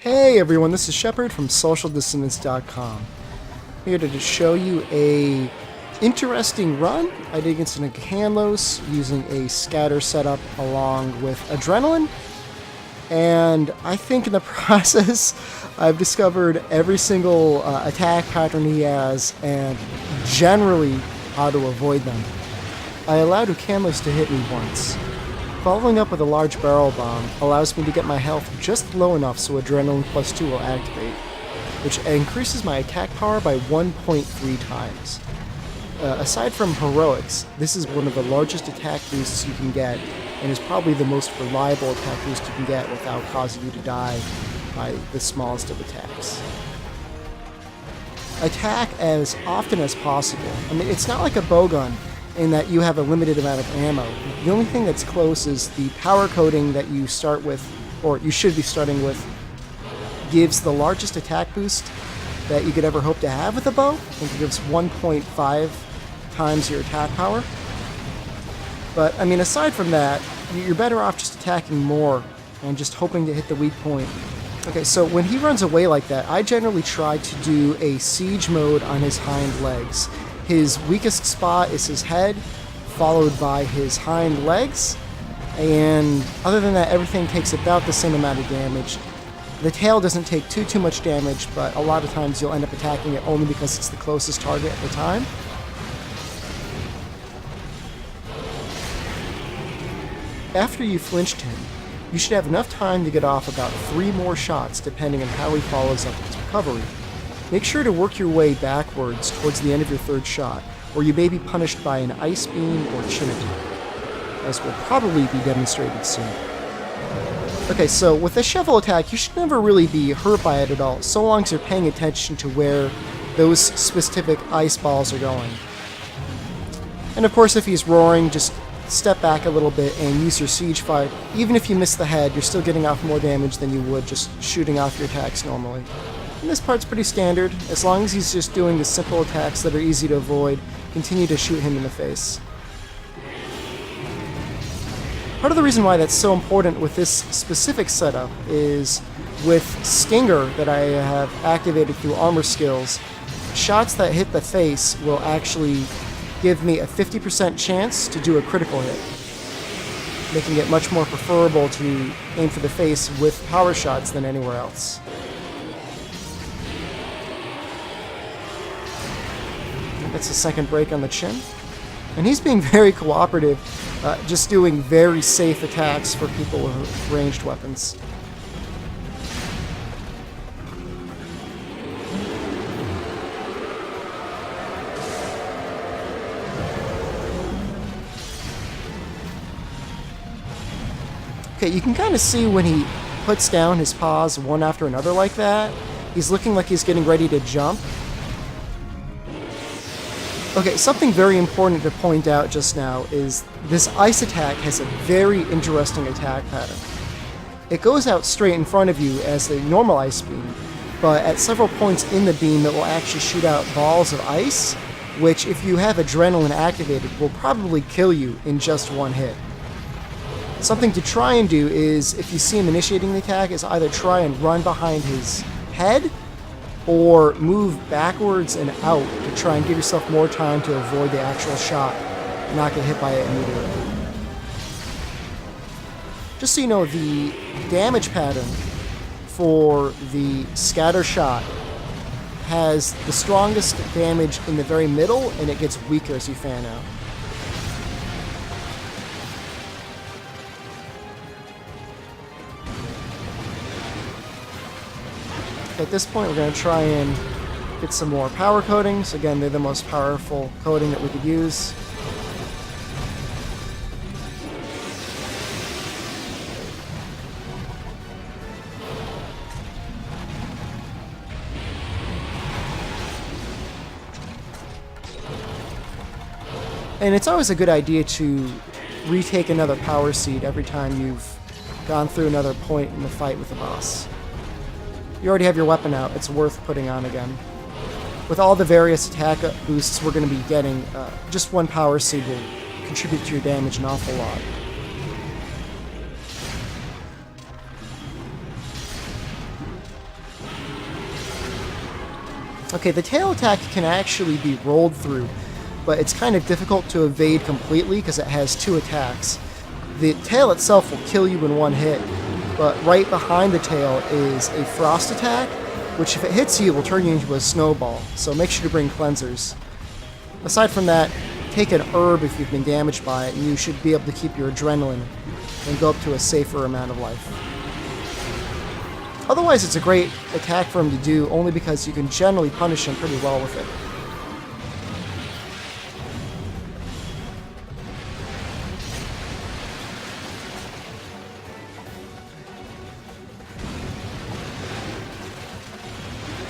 Hey everyone, this is Shepard from SocialDissonance.com. Here to show you a interesting run I did against an Ukanlos using a scatter setup along with adrenaline. And I think in the process I've discovered every single attack pattern he has and generally how to avoid them. I allowed Ukanlos to hit me once. Following up with a large barrel bomb allows me to get my health just low enough so Adrenaline +2 will activate, which increases my attack power by 1.3 times. Aside from heroics, this is one of the largest attack boosts you can get, and is probably the most reliable attack boost you can get without causing you to die by the smallest of attacks. Attack as often as possible. I mean, it's not like a bowgun in that you have a limited amount of ammo. The only thing that's close is the power coating that you start with, or you should be starting with, gives the largest attack boost that you could ever hope to have with a bow. It gives 1.5 times your attack power. But, I mean, aside from that, you're better off just attacking more and just hoping to hit the weak point. Okay, so when he runs away like that, I generally try to do a siege mode on his hind legs. His weakest spot is his head, followed by his hind legs, and other than that, everything takes about the same amount of damage. The tail doesn't take too much damage, but a lot of times you'll end up attacking it only because it's the closest target at the time. After you flinched him, you should have enough time to get off about 3 more shots depending on how he follows up his recovery. Make sure to work your way backwards towards the end of your 3rd shot, or you may be punished by an ice beam or chin attack, as will probably be demonstrated soon. Okay, so with a shovel attack, you should never really be hurt by it at all, so long as you're paying attention to where those specific ice balls are going. And of course, if he's roaring, just step back a little bit and use your siege fire. Even if you miss the head, you're still getting off more damage than you would just shooting off your attacks normally. And this part's pretty standard. As long as he's just doing the simple attacks that are easy to avoid, continue to shoot him in the face. Part of the reason why that's so important with this specific setup is with Stinger that I have activated through armor skills, shots that hit the face will actually give me a 50% chance to do a critical hit, making it much more preferable to aim for the face with power shots than anywhere else. That's a second break on the chin. And he's being very cooperative, just doing very safe attacks for people with ranged weapons. Okay, you can kind of see when he puts down his paws one after another like that, he's looking like he's getting ready to jump. Okay, something very important to point out just now is this ice attack has a very interesting attack pattern. It goes out straight in front of you as a normal ice beam, but at several points in the beam it will actually shoot out balls of ice, which if you have adrenaline activated will probably kill you in just one hit. Something to try and do is, if you see him initiating the attack, is either try and run behind his head or move backwards and out to try and give yourself more time to avoid the actual shot and not get hit by it immediately. Just so you know, the damage pattern for the scatter shot has the strongest damage in the very middle, and it gets weaker as you fan out. At this point, we're going to try and get some more power coatings. Again, they're the most powerful coating that we could use. And it's always a good idea to retake another power seed every time you've gone through another point in the fight with the boss. You already have your weapon out, it's worth putting on again. With all the various attack boosts we're going to be getting, just one power seed will contribute to your damage an awful lot. Okay, the tail attack can actually be rolled through, but it's kind of difficult to evade completely because it has 2 attacks. The tail itself will kill you in 1 hit, but right behind the tail is a frost attack, which if it hits you will turn you into a snowball, so make sure to bring cleansers. Aside from that, take an herb if you've been damaged by it, and you should be able to keep your adrenaline and go up to a safer amount of life. Otherwise, it's a great attack for him to do, only because you can generally punish him pretty well with it.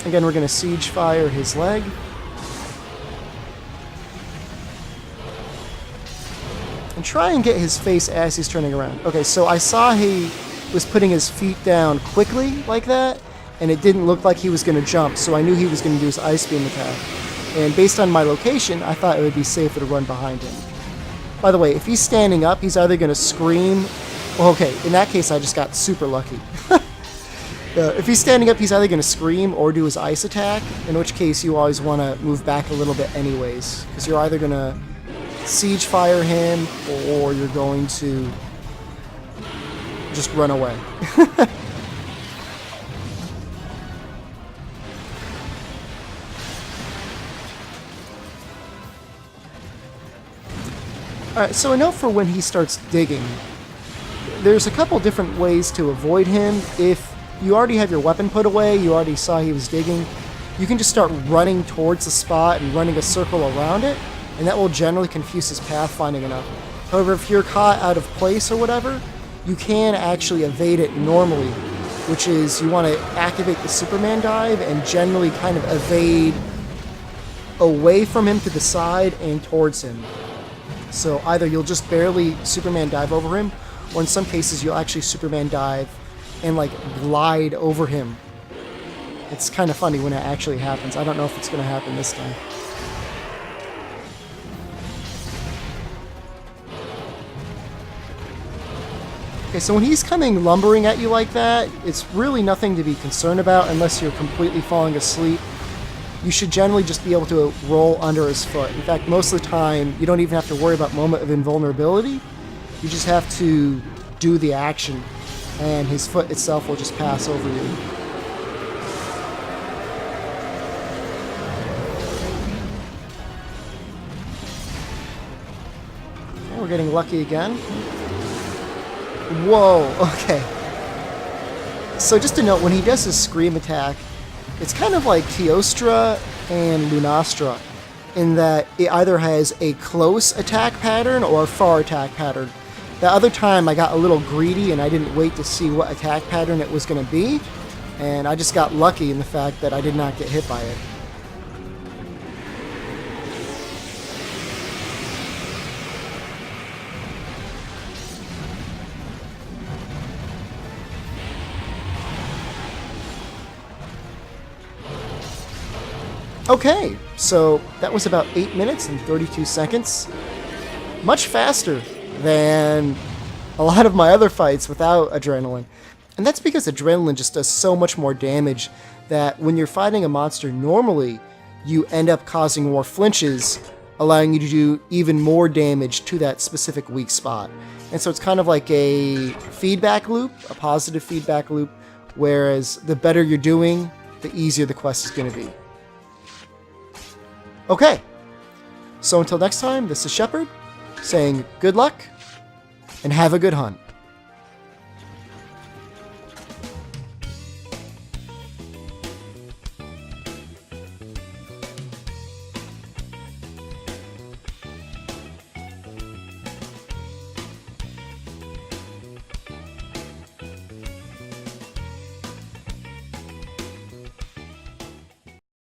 Again, we're going to siege fire his leg. And try and get his face as he's turning around. Okay, so I saw he was putting his feet down quickly like that, and it didn't look like he was going to jump, so I knew he was going to do his ice beam attack. And based on my location, I thought it would be safer to run behind him. By the way, if he's standing up, he's either going to scream... Well, okay, in that case, I just got super lucky. If he's standing up, he's either going to scream or do his ice attack, in which case you always want to move back a little bit anyways, because you're either going to siege fire him or you're going to just run away. Alright, so a note for when he starts digging. There's a couple different ways to avoid him. If you already have your weapon put away, you already saw he was digging, you can just start running towards the spot and running a circle around it, and that will generally confuse his pathfinding enough. However, if you're caught out of place or whatever, you can actually evade it normally, which is you want to activate the Superman dive and generally kind of evade away from him to the side and towards him. So either you'll just barely Superman dive over him, or in some cases you'll actually Superman dive and like glide over him. It's kind of funny when it actually happens. I don't know if it's going to happen this time. Okay, so when he's coming lumbering at you like that, it's really nothing to be concerned about unless you're completely falling asleep. You should generally just be able to roll under his foot. In fact, most of the time, you don't even have to worry about moment of invulnerability. You just have to do the action, and his foot itself will just pass over you. Okay, we're getting lucky again. Whoa, okay. So just to note, when he does his scream attack, it's kind of like Teostra and Lunastra, in that it either has a close attack pattern or a far attack pattern. The other time I got a little greedy and I didn't wait to see what attack pattern it was going to be, and I just got lucky in the fact that I did not get hit by it. Okay, so that was about 8 minutes and 32 seconds. Much faster than a lot of my other fights without adrenaline. And that's because adrenaline just does so much more damage that when you're fighting a monster normally, you end up causing more flinches, allowing you to do even more damage to that specific weak spot. And so it's kind of like a feedback loop, a positive feedback loop, whereas the better you're doing, the easier the quest is going to be. Okay, so until next time, this is Shepard, saying good luck, and have a good hunt.